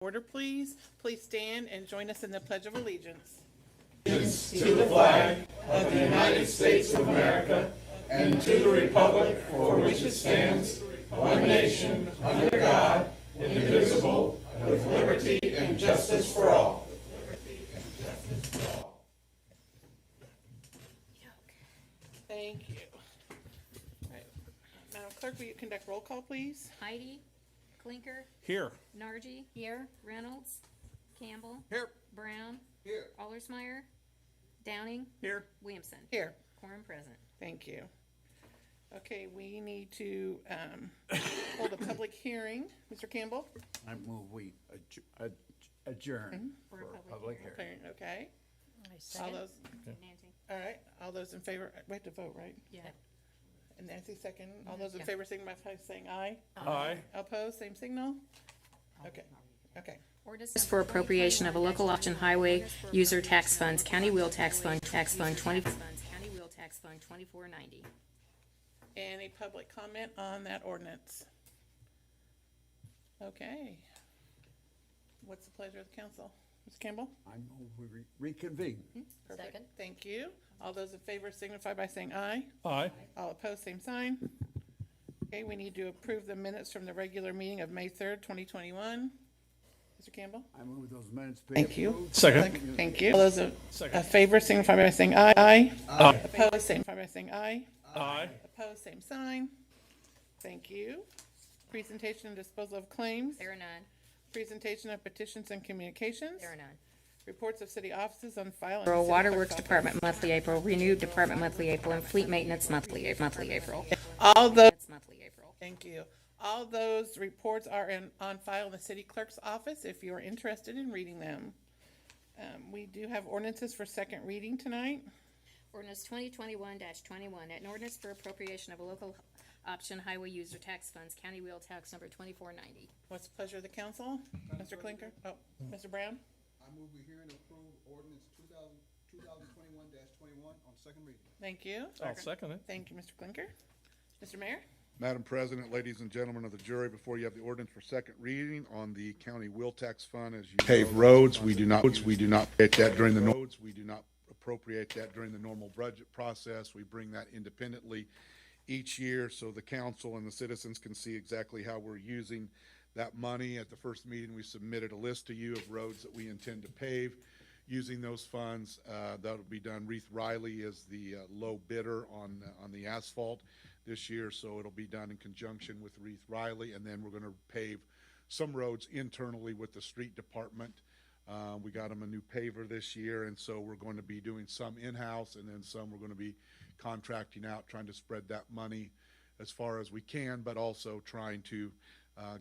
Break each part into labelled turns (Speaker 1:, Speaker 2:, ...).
Speaker 1: Order, please. Please stand and join us in the Pledge of Allegiance.
Speaker 2: To the flag of the United States of America and to the republic for which it stands, one nation, under God, indivisible, with liberty and justice for all.
Speaker 1: Thank you. All right. Madam Clerk, will you conduct roll call, please?
Speaker 3: Heidi, Clinker,
Speaker 4: Here.
Speaker 3: Nargi, here, Reynolds, Campbell,
Speaker 4: Here.
Speaker 3: Brown,
Speaker 2: Here.
Speaker 3: Allersmeyer, Downing,
Speaker 4: Here.
Speaker 3: Williamson.
Speaker 1: Here.
Speaker 3: Quorum present.
Speaker 1: Thank you. Okay, we need to hold a public hearing. Mr. Campbell?
Speaker 4: I move we adjourn
Speaker 3: For a
Speaker 4: for
Speaker 3: public
Speaker 4: public
Speaker 3: hearing.
Speaker 4: hearing.
Speaker 1: Okay. All
Speaker 3: Second.
Speaker 1: those,
Speaker 3: Nancy.
Speaker 1: all right, all those in favor, we have to vote, right?
Speaker 3: Yeah.
Speaker 1: And Nancy second. All those in
Speaker 3: Yeah.
Speaker 1: favor signify by saying aye.
Speaker 4: Aye.
Speaker 1: Opposed, same signal? Okay, okay.
Speaker 3: Ordinance for appropriation of a local option highway user tax funds, county wheel tax fund 2490.
Speaker 1: Any public comment on that ordinance? Okay. What's the pleasure of the council? Ms. Campbell?
Speaker 4: I move we reconvene.
Speaker 1: Perfect.
Speaker 3: Second.
Speaker 1: Thank you. All those in favor signify by saying aye.
Speaker 4: Aye.
Speaker 1: All opposed, same sign. Okay, we need to approve the minutes from the regular meeting of May 3rd, 2021. Mr. Campbell?
Speaker 4: I move those minutes be
Speaker 1: Thank you.
Speaker 4: approved.
Speaker 5: Second.
Speaker 1: Thank you. All those in
Speaker 4: Second.
Speaker 1: favor signify by saying aye. Aye.
Speaker 5: Aye.
Speaker 1: Opposed, signify by saying aye.
Speaker 4: Aye.
Speaker 1: Opposed, same sign. Thank you. Presentation and disposal of claims.
Speaker 3: There are none.
Speaker 1: Presentation of petitions and communications.
Speaker 3: There are none.
Speaker 1: Reports of city offices on file. in
Speaker 3: April,
Speaker 1: the city
Speaker 3: Waterworks
Speaker 1: clerk's office.
Speaker 3: Department monthly April, Renewed Department monthly April, and Fleet Maintenance monthly April.
Speaker 1: All those,
Speaker 3: It's monthly April.
Speaker 1: thank you. All those reports are on file in the city clerk's office if you are interested in reading them. We do have ordinances for second reading tonight.
Speaker 3: Ordinance 2021-21, an ordinance for appropriation of a local option highway user tax funds, county wheel tax number 2490.
Speaker 1: What's the pleasure of the council? Mr. Clinker? Oh, Mr. Brown?
Speaker 6: I move we hear and approve ordinance 2021-21 on second reading.
Speaker 1: Thank you.
Speaker 5: I'll second it.
Speaker 1: Thank you, Mr. Clinker. Mr. Mayor?
Speaker 7: Madam President, ladies and gentlemen of the jury, before you have the ordinance for second reading on the county wheel tax fund, as you pave roads, we do not appropriate that during the normal budget process. We bring that independently each year so the council and the citizens can see exactly how we're using that money. At the first meeting, we submitted a list to you of roads that we intend to pave using those funds. That'll be done. Reith Riley is the low bidder on the asphalt this year, so it'll be done in conjunction with Reith Riley, and then we're going to pave some roads internally with the street department. We got them a new paver this year, and so we're going to be doing some in-house, and then some we're going to be contracting out, trying to spread that money as far as we can, but also trying to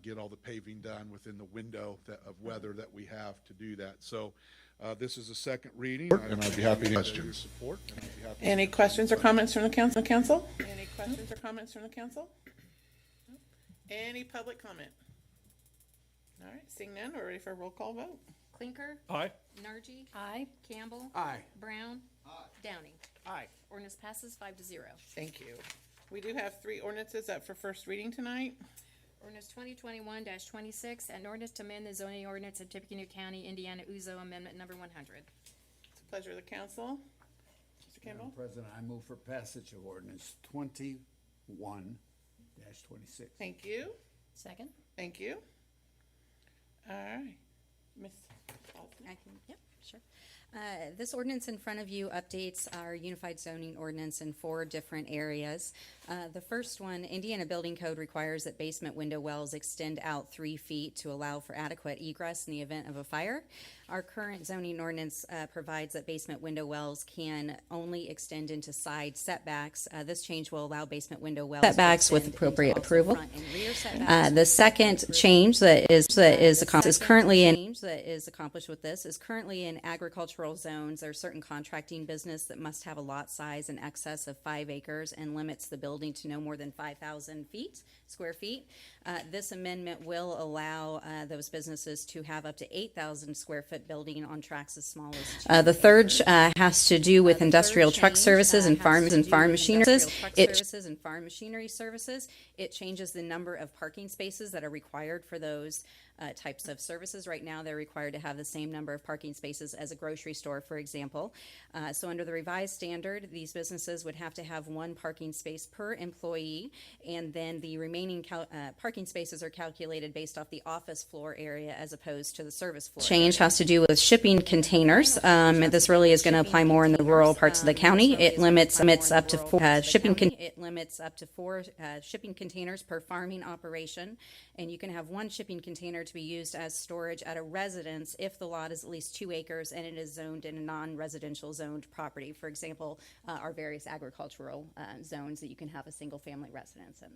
Speaker 7: get all the paving done within the window of weather that we have to do that. So this is a second reading, and I'd be happy to answer your support. And I'd be happy to
Speaker 1: Any questions or comments from the council? Any questions or comments from the council? Any public comment? All right, seeing none, we're ready for a roll call vote.
Speaker 3: Clinker,
Speaker 5: Aye.
Speaker 3: Nargi. Aye. Campbell.
Speaker 4: Aye.
Speaker 3: Brown. Downing.
Speaker 4: Aye.
Speaker 3: Ordinance passes 5-0.
Speaker 1: Thank you. We do have three ordinances up for first reading tonight.
Speaker 3: Ordinance 2021-26, an ordinance to amend the zoning ordinance of Tippecanoe County, Indiana, Uzo Amendment Number 100.
Speaker 1: It's a pleasure of the council. Mr. Campbell?
Speaker 4: Madam President, I move for passage of ordinance 21-26.
Speaker 1: Thank you.
Speaker 3: Second.
Speaker 1: Thank you. All right. Ms. Osmond?
Speaker 8: I can, yep, sure. This ordinance in front of you updates our unified zoning ordinance in 4 different areas. The first one, Indiana Building Code requires that basement window wells extend out 3 feet to allow for adequate egress in the event of a fire. Our current zoning ordinance provides that basement window wells can only extend into side setbacks. This change will allow basement window wells setbacks with appropriate approval. The second change that is accomplished with this is currently in agricultural zones. There are certain contracting business that must have a lot size in excess of 5 acres and limits the building to no more than 5,000 square feet. This amendment will allow those businesses to have up to 8,000 square foot building on tracts as small as the third has to do with industrial truck services and farm machinery services. It changes the number of parking spaces that are required for those types of services. Right now, they're required to have the same number of parking spaces as a grocery store, for example. So under the revised standard, these businesses would have to have one parking space per employee, and then the remaining parking spaces are calculated based off the office floor area as opposed to the service floor. Change has to do with shipping containers. This really is going to apply more in the rural parts of the county. It limits up to four shipping containers per farming operation, and you can have one shipping container to be used as storage at a residence if the lot is at least 2 acres and it is zoned in a non-residential zoned property. For example, our various agricultural zones that you can have a single-family residence in.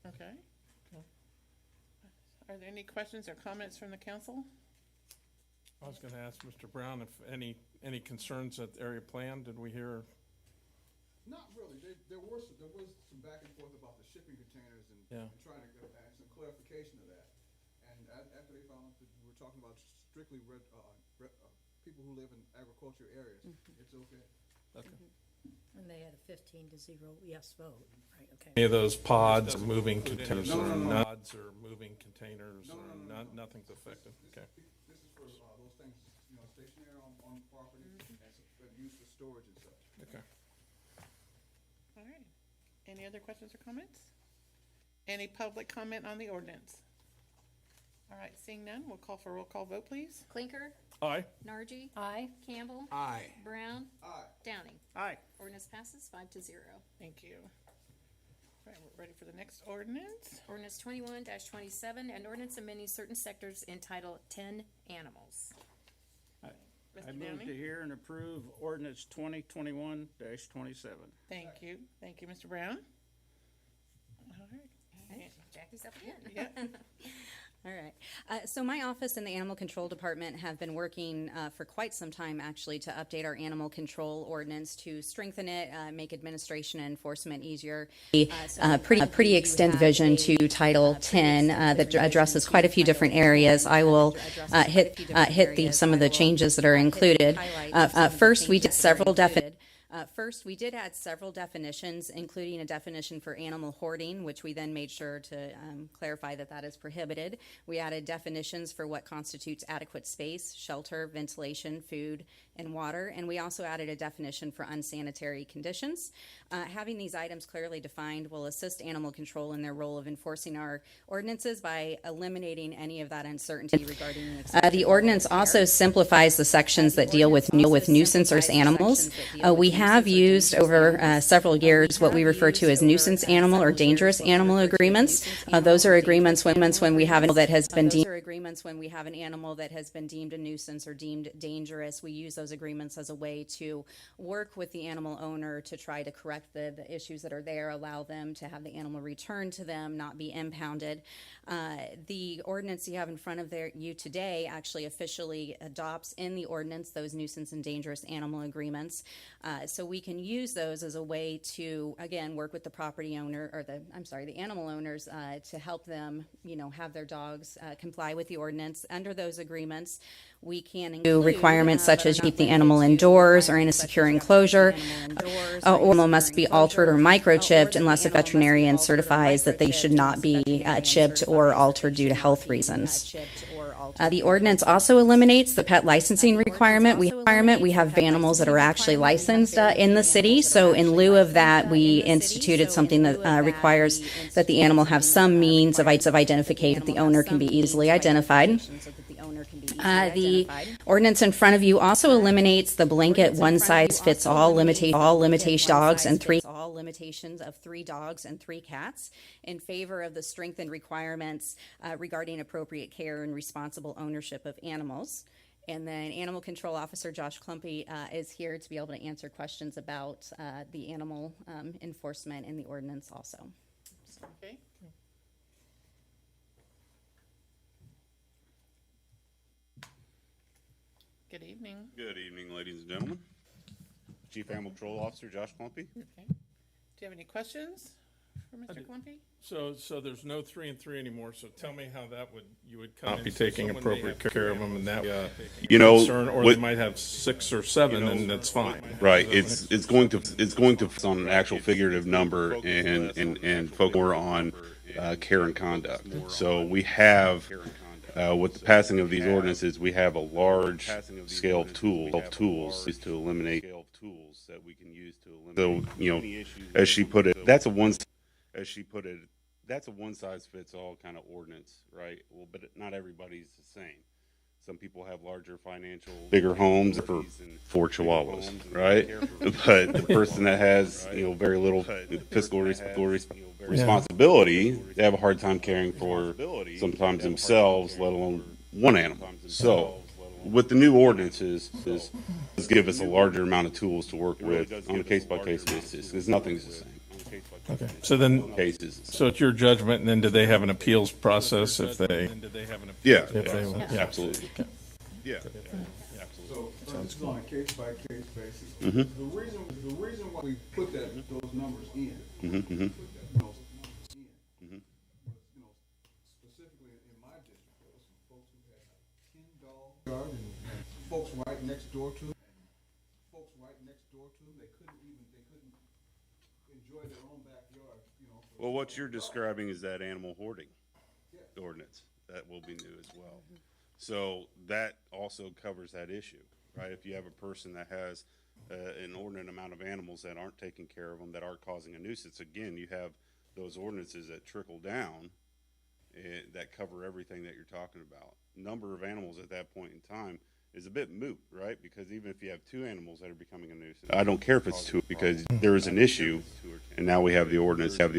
Speaker 1: Okay. Are there any questions or comments from the council?
Speaker 5: I was gonna ask Mr. Brown if any concerns at the area plan, did we hear?
Speaker 6: Not really. There was some back and forth about the shipping containers and
Speaker 5: Yeah.
Speaker 6: trying to get some clarification of that. And after they found out that we were talking about strictly people who live in agriculture areas, it's okay.
Speaker 5: Okay.
Speaker 9: And they had a 15-0 yes vote, right, okay.
Speaker 5: Any of those pods, moving containers,
Speaker 6: No, no,
Speaker 5: or
Speaker 6: no.
Speaker 5: nods, or moving containers,
Speaker 6: No,
Speaker 5: or
Speaker 6: no, no, no.
Speaker 5: nothing's affected, okay.
Speaker 6: This is for those things, stationary on property and used for storage and such.
Speaker 5: Okay.
Speaker 1: All right. Any other questions or comments? Any public comment on the ordinance? All right, seeing none, we'll call for a roll call vote, please.
Speaker 3: Clinker,
Speaker 5: Aye.
Speaker 3: Nargi,
Speaker 9: Aye.
Speaker 3: Campbell,
Speaker 4: Aye.
Speaker 3: Brown,
Speaker 6: Aye.
Speaker 3: Downing.
Speaker 4: Aye.
Speaker 3: Ordinance passes 5-0.
Speaker 1: Thank you. All right, we're ready for the next ordinance.
Speaker 3: Ordinance 21-27, and ordinance amending certain sectors entitled 10 Animals.
Speaker 10: I
Speaker 1: Mr.
Speaker 10: move
Speaker 1: Downing?
Speaker 10: to hear and approve ordinance 2021-27.
Speaker 1: Thank you. Thank you, Mr. Brown. All right.
Speaker 3: Jackie's up again.
Speaker 1: Yeah.
Speaker 8: All right. So my office and the Animal Control Department have been working for quite some time, actually, to update our animal control ordinance to strengthen it, make administration and enforcement easier. Pretty extended vision to Title 10 that addresses quite a few different areas. I will hit some of the changes that are included. First, we did several definitions. First, we did add several definitions, including a definition for animal hoarding, which we then made sure to clarify that that is prohibited. We added definitions for what constitutes adequate space, shelter, ventilation, food, and water, and we also added a definition for unsanitary conditions. Having these items clearly defined will assist animal control in their role of enforcing our ordinances by eliminating any of that uncertainty regarding the ordinance also simplifies the sections that deal with nuisance or animals. We have used over several years what we refer to as nuisance animal or dangerous animal agreements. Those are agreements when we have an animal that has been deemed a nuisance or deemed dangerous. We use those agreements as a way to work with the animal owner to try to correct the issues that are there, allow them to have the animal returned to them, not be impounded. The ordinance you have in front of you today actually officially adopts in the ordinance those nuisance and dangerous animal agreements. So we can use those as a way to, again, work with the property owner or the animal owners to help them, have their dogs comply with the ordinance. Under those agreements, we can include requirements such as keep the animal indoors or in a secure enclosure. Animal must be altered or microchipped unless a veterinarian certifies that they should not be chipped or altered due to health reasons. The ordinance also eliminates the pet licensing requirement. We have animals that are actually licensed in the city. So in lieu of that, we instituted something that requires that the animal have some means of identification that the owner can be easily identified. The ordinance in front of you also eliminates the blanket one-size-fits-all limitations of 3 dogs and 3 cats in favor of the strengthened requirements regarding appropriate care and responsible ownership of animals. And then Animal Control Officer Josh Klumpy is here to be able to answer questions about the animal enforcement in the ordinance also.
Speaker 1: Okay. Good evening.
Speaker 11: Good evening, ladies and gentlemen. Chief Animal Control Officer Josh Clumpy.
Speaker 1: Okay. Do you have any questions for Mr. Clumpy?
Speaker 5: So there's no 3 and 3 anymore, so tell me how you would come in. Be taking appropriate care of them, and that, concern, or they might have 6 or 7, and that's fine.
Speaker 11: Right, it's going to focus on an actual figurative number and focus more on care and conduct. So we have with the passing of these ordinances, we have a large scale of tools is to eliminate tools that we can use to eliminate. So, you know, as she put it, that's a one size fits all kind of ordinance, right? Well, but not everybody's the same. Some people have larger bigger homes for 4 chihuahuas, right? But the person that has, you know, very little fiscal responsibility, they have a hard time caring for sometimes themselves, let alone one animal. So, with the new ordinances, does give us a larger amount of tools to work with on a case-by-case basis, because nothing's the same.
Speaker 5: Okay, so then,
Speaker 11: Cases.
Speaker 5: so it's your judgment, and then do they have an appeals process if they?
Speaker 11: Yeah,
Speaker 5: Yeah.
Speaker 11: absolutely. Yeah.
Speaker 6: So, this is on a case-by-case basis.
Speaker 11: Mhm.
Speaker 6: The reason why we put those numbers in,
Speaker 11: Mm-hmm.
Speaker 6: specifically in my district, there was some folks who had 10 dog yard and folks right next door to them. They couldn't enjoy their own backyard, you know.
Speaker 11: Well, what you're describing is that animal hoarding ordinance. That will be new as well. So that also covers that issue, right? If you have a person that has an inordinate amount of animals that aren't taking care of them, that are causing a nuisance, again, you have those ordinances that trickle down that cover everything that you're talking about. Number of animals at that point in time is a bit moot, right? Because even if you have 2 animals that are becoming a nuisance, I don't care if it's 2, because there is an issue, and now we have the ordinances, to back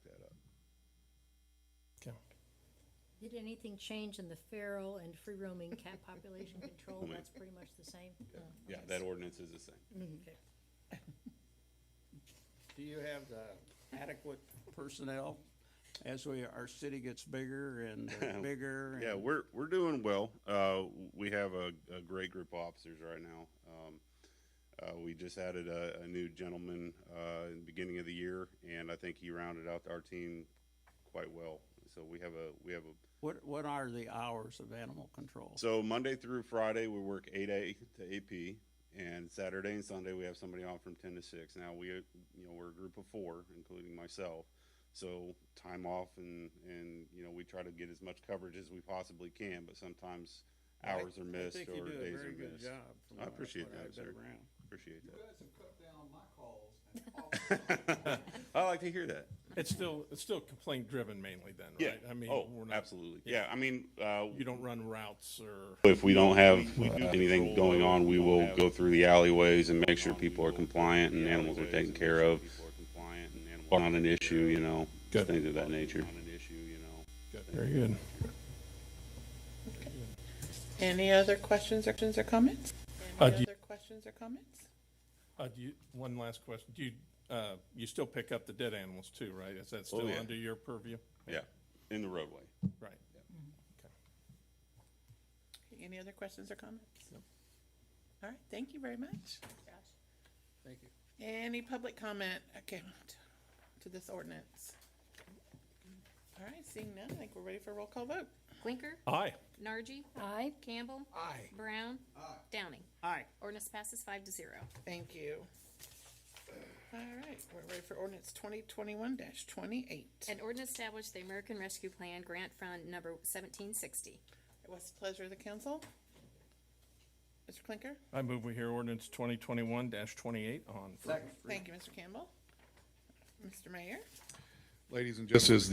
Speaker 11: that up.
Speaker 5: Okay.
Speaker 9: Did anything change in the feral and free-roaming cat population control? That's pretty much the same?
Speaker 11: Yeah, that ordinance is the same.
Speaker 9: Okay.
Speaker 10: Do you have the adequate personnel as our city gets bigger and bigger?
Speaker 11: Yeah, we're doing well. We have a great group of officers right now. We just added a new gentleman in the beginning of the year, and I think he rounded out our team quite well. So we have a.
Speaker 10: What are the hours of animal control?
Speaker 11: So Monday through Friday we work 8 A to 8 P, and Saturday and Sunday we have somebody off from 10 to 6. Now we're a group of 4, including myself. So time off and we try to get as much coverage as we possibly can, but sometimes hours are missed
Speaker 10: I think
Speaker 11: or
Speaker 10: you do a
Speaker 11: days
Speaker 10: very
Speaker 11: are
Speaker 10: good
Speaker 11: missed.
Speaker 10: job from
Speaker 11: I
Speaker 10: what
Speaker 11: appreciate
Speaker 10: I've
Speaker 11: that,
Speaker 10: been
Speaker 11: sir.
Speaker 10: around.
Speaker 11: Appreciate
Speaker 6: You
Speaker 11: that.
Speaker 6: guys have cut down my calls and
Speaker 11: I like to hear that.
Speaker 5: It's still complaint driven mainly then,
Speaker 11: Yeah.
Speaker 5: right? I mean,
Speaker 11: Oh,
Speaker 5: we're not,
Speaker 11: absolutely. Yeah. I mean,
Speaker 5: you don't run routes or,
Speaker 11: if we don't have anything going on, we will go through the alleyways and make sure people are compliant and animals are taken care of. Not an issue,
Speaker 5: Good.
Speaker 11: things of that nature.
Speaker 5: very good.
Speaker 1: Any other questions or comments? Any other questions or comments?
Speaker 5: One last question. Do you still pick up the dead animals too, right? Is that still
Speaker 11: yeah.
Speaker 5: under your purview?
Speaker 11: Yeah, in the roadway.
Speaker 5: Right.
Speaker 1: Okay, any other questions or comments? All right, thank you very much.
Speaker 10: Thank you.
Speaker 1: Any public comment, okay, to this ordinance? All right, seeing none, I think we're ready for a roll call vote.
Speaker 3: Clinker?
Speaker 5: Aye.
Speaker 3: Nargi?
Speaker 9: Aye.
Speaker 3: Campbell?
Speaker 10: Aye.
Speaker 3: Brown? Downing?
Speaker 10: Aye.
Speaker 3: Ordinance passes 5-0.
Speaker 1: Thank you. All right, we're ready for ordinance 2021-28.
Speaker 3: An ordinance established the American Rescue Plan Grant Fund number 1760.
Speaker 1: What's the pleasure of the council? Mr. Clinker?
Speaker 5: I move we hear ordinance 2021-28 on first reading.
Speaker 1: Thank you, Mr. Campbell. Mr. Mayor?
Speaker 7: Ladies and gentlemen, this is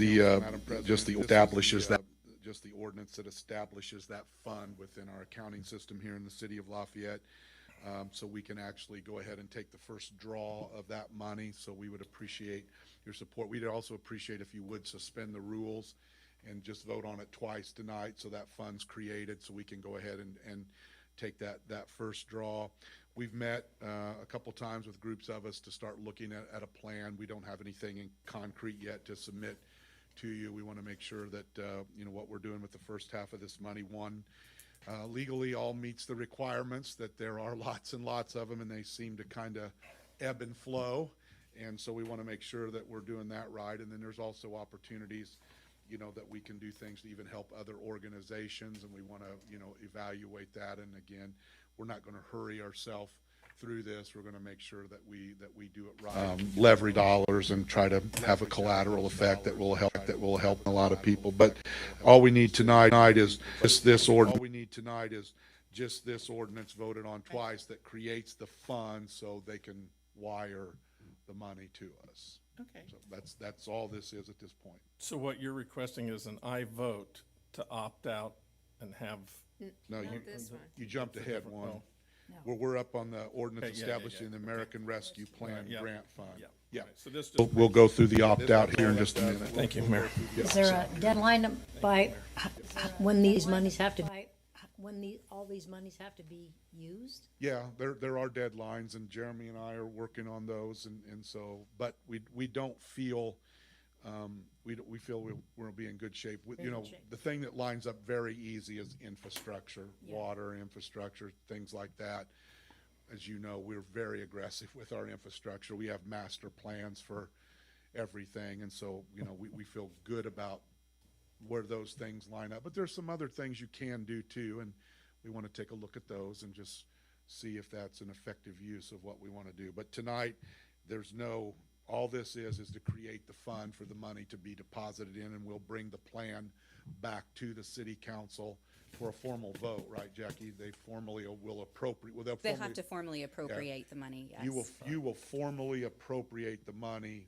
Speaker 7: the ordinance that establishes that fund within our accounting system here in the city of Lafayette. So we can actually go ahead and take the first draw of that money. So we would appreciate your support. We'd also appreciate if you would suspend the rules and just vote on it twice tonight so that fund's created so we can go ahead and take that first draw. We've met a couple times with groups of us to start looking at a plan. We don't have anything in concrete yet to submit to you. We want to make sure that what we're doing with the first half of this money, legally all meets the requirements, that there are lots and lots of them and they seem to kind of ebb and flow. And so we want to make sure that we're doing that right. And then there's also opportunities, that we can do things to even help other organizations, and we want to, evaluate that. And again, we're not going to hurry ourselves through this, we're gonna make sure that we do it right. Leverage dollars and try to have a collateral effect that will help a lot of people. But all we need tonight is just this ordinance voted on twice that creates the fund so they can wire the money to us.
Speaker 1: Okay.
Speaker 7: So that's all this is at this point.
Speaker 5: So what you're requesting is an aye vote to opt out and have,
Speaker 7: No,
Speaker 3: Not this one.
Speaker 7: you jumped ahead one.
Speaker 5: Oh.
Speaker 7: We're up on the ordinance
Speaker 5: Okay, yeah,
Speaker 7: establishing the American Rescue Plan
Speaker 5: yeah.
Speaker 7: Grant Fund.
Speaker 5: yeah.
Speaker 7: Yeah.
Speaker 5: Right, so this
Speaker 7: We'll,
Speaker 5: just,
Speaker 7: we'll go through the opt-out here in just a minute.
Speaker 5: thank you, Mayor.
Speaker 9: Is there a deadline by when these monies have to, all these monies have to be used?
Speaker 7: Yeah, there are deadlines, and Jeremy and I are working on those, and so, but we don't feel, we feel we'll be in good shape. You know, the thing that lines up very easy is infrastructure, water infrastructure, things like that. As you know, we're very aggressive with our infrastructure. We have master plans for everything, and so, you know, we feel good about where those things line up. But there's some other things you can do too, and we want to take a look at those and just see if that's an effective use of what we want to do. But tonight, all this is to create the fund for the money to be deposited in, and we'll bring the plan back to the city council for a formal vote, right, Jackie? They formally will appropriate,
Speaker 8: They'll have to formally appropriate the money, yes.
Speaker 7: you will formally appropriate the money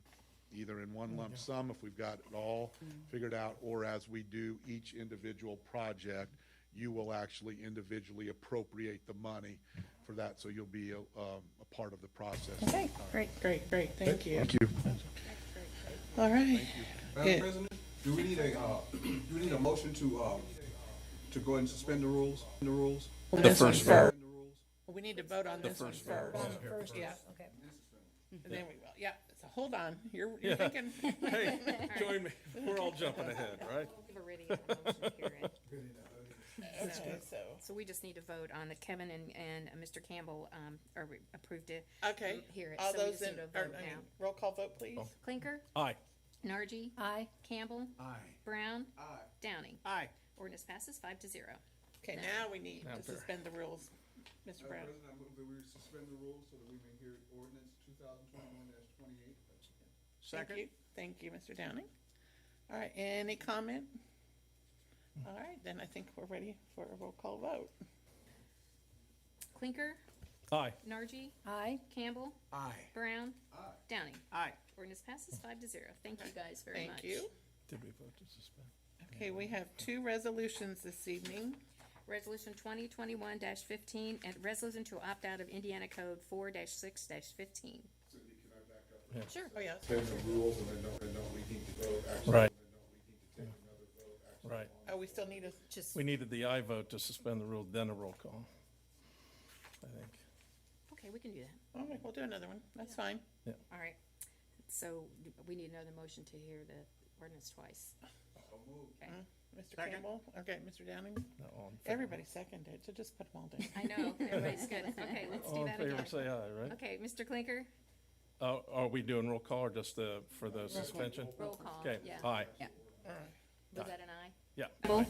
Speaker 7: either in one lump sum if we've got it all figured out, or as we do each individual project, you will actually individually appropriate the money for that, so you'll be a part of the process.
Speaker 1: Okay, great, thank you.
Speaker 7: Thank you.
Speaker 1: All right.
Speaker 6: Madam President, do we need a motion to go ahead and suspend the rules?
Speaker 5: The first vote.
Speaker 1: We need to vote on this one first.
Speaker 9: First,
Speaker 1: Yeah,
Speaker 9: okay.
Speaker 1: and then we will, yeah, so hold on, you're thinking.
Speaker 5: Hey, join me. We're all jumping ahead, right?
Speaker 3: We've already had a motion here, right?
Speaker 1: Okay,
Speaker 3: So we just need to vote on the Kevin and Mr. Campbell, are approved to
Speaker 1: okay,
Speaker 3: hear it.
Speaker 1: all
Speaker 3: So we
Speaker 1: those
Speaker 3: just
Speaker 1: in,
Speaker 3: need to
Speaker 1: or,
Speaker 3: vote
Speaker 1: I mean,
Speaker 3: now.
Speaker 1: roll call vote, please.
Speaker 3: Clinker,
Speaker 5: Aye.
Speaker 3: Nargi,
Speaker 9: Aye.
Speaker 3: Campbell,
Speaker 4: Aye.
Speaker 3: Brown, Downing.
Speaker 10: Aye.
Speaker 3: Ordinance passes 5-0.
Speaker 1: Okay, now we need
Speaker 5: Now
Speaker 1: to
Speaker 5: fair.
Speaker 1: suspend the rules, Mr. Brown.
Speaker 6: Madam President, I move that we suspend the rules so that we may hear ordinance 2021-28.
Speaker 10: Second.
Speaker 1: Thank you, Mr. Downing. All right, any comment? All right, then I think we're ready for a roll call vote.
Speaker 3: Clinker,
Speaker 5: Aye.
Speaker 3: Nargi,
Speaker 9: Aye.
Speaker 3: Campbell,
Speaker 4: Aye.
Speaker 3: Brown, Downing.
Speaker 10: Aye.
Speaker 3: Ordinance passes 5-0. Thank you guys very much.
Speaker 1: Thank you.
Speaker 5: Did we vote to suspend?
Speaker 1: Okay, we have two resolutions this evening.
Speaker 3: Resolution 2021-15, and resolution to opt out of Indiana Code 4-6-15. Sure.
Speaker 1: Oh, yes.
Speaker 7: Suspend the rules, and then don't we need to vote,
Speaker 5: Right.
Speaker 7: then don't we need to take another vote?
Speaker 5: Right.
Speaker 1: Oh, we still need a,
Speaker 3: Just,
Speaker 5: We needed the aye vote to suspend the rule, then a roll call, I think.
Speaker 3: okay, we can do that.
Speaker 1: all right, we'll do another one, that's fine.
Speaker 3: All right. So we need another motion to hear the ordinance twice. Okay.
Speaker 1: Mr. Campbell, okay, Mr. Downing,
Speaker 5: No, all in favor.
Speaker 1: everybody seconded, so just put them all down.
Speaker 3: I know, everybody's good. Okay, let's do
Speaker 5: All in
Speaker 3: that
Speaker 5: favor,
Speaker 3: again.
Speaker 5: say aye, right?
Speaker 3: Okay, Mr. Clinker,
Speaker 5: Are we doing roll call or just for the suspension?
Speaker 3: roll call.
Speaker 5: Okay,
Speaker 3: Yeah.
Speaker 5: aye.
Speaker 3: Was that an aye?
Speaker 5: Yeah.
Speaker 3: Campbell?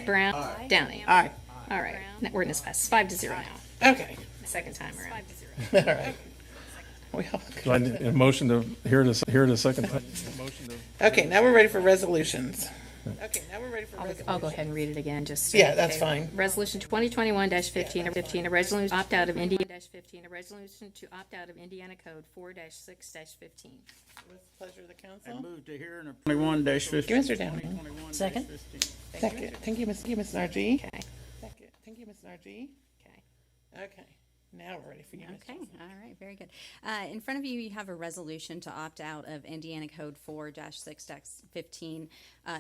Speaker 3: Brown? Downing? Aye. All right, that ordinance passes 5-0 now.
Speaker 1: Okay,
Speaker 3: Second time around.
Speaker 1: all right. We all-
Speaker 5: Do I need a motion to hear the second time? Motion to.
Speaker 1: Okay, now we're ready for resolutions. Okay, now we're ready for resolutions.
Speaker 3: I'll go ahead and read it again, just.
Speaker 1: Yeah, that's
Speaker 3: okay.
Speaker 1: fine.
Speaker 3: Resolution 2021-15, a resolution to opt out of Indiana-15, a resolution to opt out of Indiana Code 4-6-15.
Speaker 1: With the pleasure of the
Speaker 10: I
Speaker 1: council.
Speaker 10: move to hear and 21-15.
Speaker 1: Thank you, Mr. Downing.
Speaker 9: Second.
Speaker 1: Second, thank you, Ms. Nargi.
Speaker 3: Okay,
Speaker 1: Second, thank you, Ms. Nargi.
Speaker 3: okay.
Speaker 1: Okay, now we're ready for you, Ms.
Speaker 8: Okay, all right, very good. In front of you, you have a resolution to opt out of Indiana Code 4-6-15.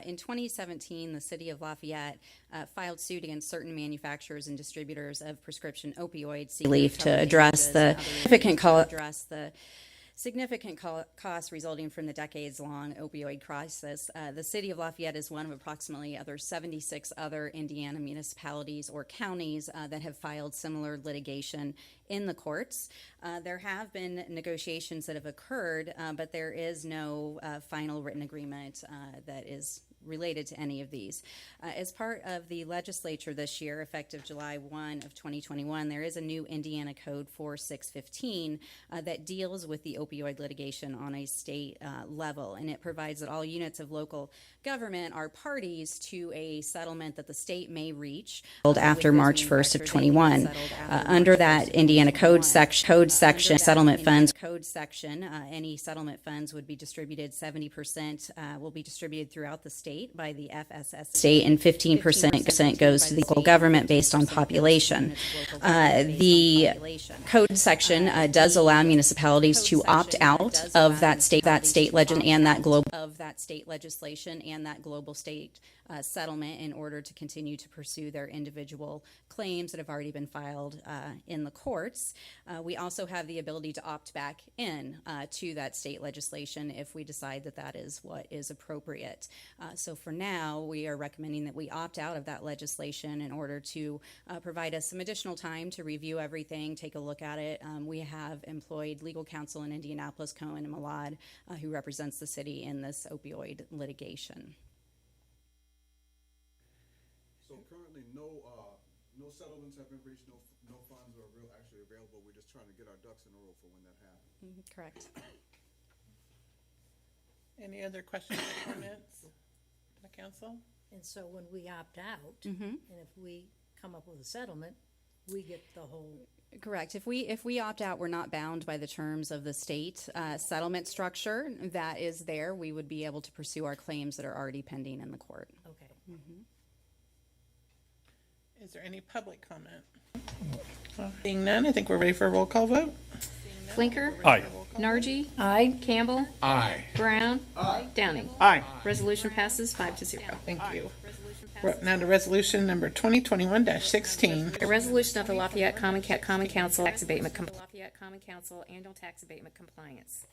Speaker 8: In 2017, the city of Lafayette filed suit against certain manufacturers and distributors of prescription opioids relief to address the significant costs resulting from the decades-long opioid crisis. The city of Lafayette is one of approximately 76 other Indiana municipalities or counties that have filed similar litigation in the courts. There have been negotiations that have occurred, but there is no final written agreement that is related to any of these. As part of the legislature this year, effective July 1 of 2021, there is a new Indiana Code 4615 that deals with the opioid litigation on a state level, and it provides that all units of local government are parties to a settlement that the state may reach after March 1st of 21. Under that Indiana Code section, settlement funds section, any settlement funds would be distributed 70% will be distributed throughout the state by the FSS state, and 15% goes to the local government based on population. The code section does allow municipalities to opt out of that state legislation and that global state settlement in order to continue to pursue their individual claims that have already been filed in the courts. We also have the ability to opt back in to that state legislation if we decide that that is what is appropriate. So for now, we are recommending that we opt out of that legislation in order to provide us some additional time to review everything, take a look at it. We have employed legal counsel in Indianapolis, Cohen and Malad, who represents the city in this opioid litigation.
Speaker 6: So currently, no settlements have been reached, no funds are actually available. We're just trying to get our ducks in a row for when that happens.
Speaker 8: Correct.
Speaker 1: Any other questions or comments from the council?
Speaker 9: And so when we opt out,
Speaker 8: Mm-hmm.
Speaker 9: and if we come up with a settlement, we get the whole.
Speaker 8: Correct. If we opt out, we're not bound by the terms of the state settlement structure that is there. We would be able to pursue our claims that are already pending in the court.
Speaker 9: Okay.
Speaker 1: Is there any public comment? Seeing none, I think we're ready for a roll call vote.
Speaker 3: Flinker,
Speaker 5: Aye.
Speaker 3: Nargi,
Speaker 9: Aye.
Speaker 3: Campbell,
Speaker 4: Aye.
Speaker 3: Brown, Downing.
Speaker 10: Aye.
Speaker 3: Resolution passes 5-0.
Speaker 1: Thank you. Now to resolution number 2021-16.
Speaker 3: A resolution of the Lafayette Common Council tax abatement Lafayette Common Council annual tax abatement compliance.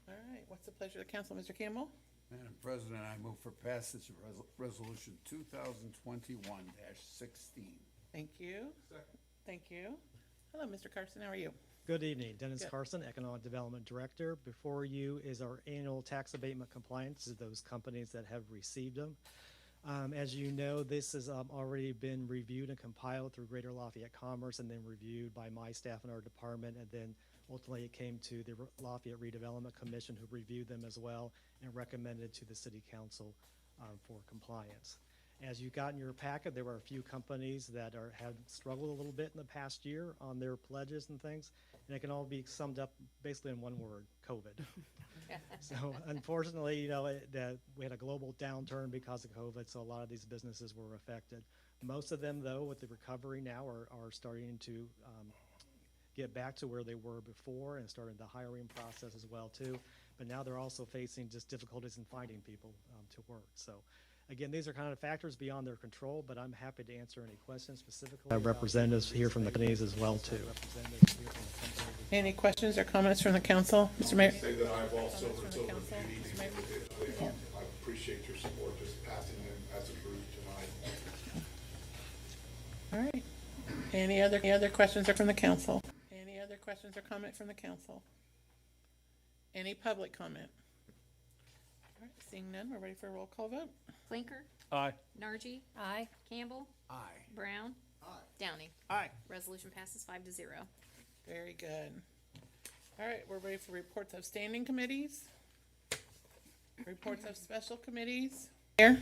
Speaker 1: All right, what's the pleasure of the council, Mr. Campbell?
Speaker 4: Madam President, I move for passage of resolution 2021-16.
Speaker 1: Thank you. Thank you. Hello, Mr. Carson, how are you?
Speaker 12: Good evening, Dennis
Speaker 1: Good.
Speaker 12: Carson, Economic Development Director. Before you is our annual tax abatement compliance to those companies that have received them. As you know, this has already been reviewed and compiled through Greater Lafayette Commerce and then reviewed by my staff in our department, and then ultimately it came to the Lafayette Redevelopment Commission, who reviewed them as well and recommended to the City Council for compliance. As you got in your packet, there were a few companies that have struggled a little bit in the past year on their pledges and things, and it can all be summed up basically in one word: COVID. So unfortunately, that we had a global downturn because of COVID, so a lot of these businesses were affected. Most of them, though, with the recovery now are starting to get back to where they were before and starting the hiring process as well, too. But now they're also facing just difficulties in finding people to work. So again, these are kind of factors beyond their control, but I'm happy to answer any questions specifically. Representatives here from the companies as well, too.
Speaker 1: Any questions or comments from the council? Mr. Mayor?
Speaker 7: Say that I've also resolved the meeting. I appreciate your support, just passing them as a group tonight.
Speaker 1: All right. Any other questions are from the council? Any other questions or comment from the council? Any public comment? All right, seeing none, we're ready for a roll call vote.
Speaker 3: Flinker,
Speaker 5: Aye.
Speaker 3: Nargi,
Speaker 9: Aye.
Speaker 3: Campbell,
Speaker 4: Aye.
Speaker 3: Brown, Downing.
Speaker 10: Aye.
Speaker 3: Resolution passes 5-0.
Speaker 1: Very good. All right, we're ready for reports of standing committees. Reports of special committees. Mayor?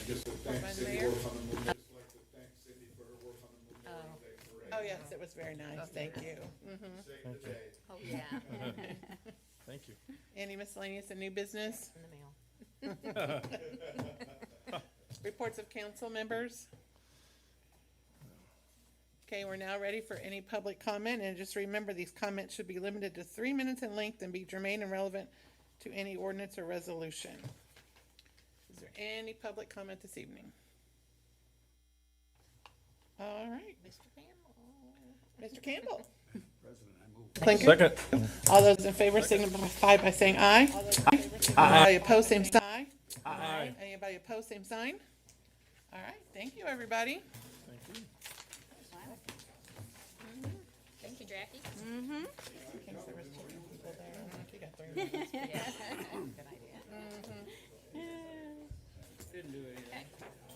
Speaker 7: Just to thank
Speaker 1: By the
Speaker 7: City
Speaker 1: mayor.
Speaker 7: Work on the Memorial, just like to thank Cindy for her work on the Memorial Day Parade.
Speaker 1: Oh, yes, it was very nice. Thank you.
Speaker 7: Saved the day.
Speaker 3: Oh, yeah.
Speaker 5: Thank you.
Speaker 1: Any miscellaneous and new business?
Speaker 3: In the mail.
Speaker 1: Reports of council members. Okay, we're now ready for any public comment, and just remember, these comments should be limited to 3 minutes in length and be germane and relevant to any ordinance or resolution. Is there any public comment this evening? All right, Mr. Campbell.
Speaker 4: President, I move.
Speaker 1: Clinker?
Speaker 5: Second.
Speaker 1: All those in favor signify by saying aye. Anybody opposed, same sign.
Speaker 5: Aye.
Speaker 1: Anybody opposed, same sign. All right, thank you, everybody.
Speaker 5: Thank you.
Speaker 3: Thank you, Jackie.
Speaker 8: Mm-hmm.
Speaker 3: Good idea.
Speaker 10: Didn't do anything.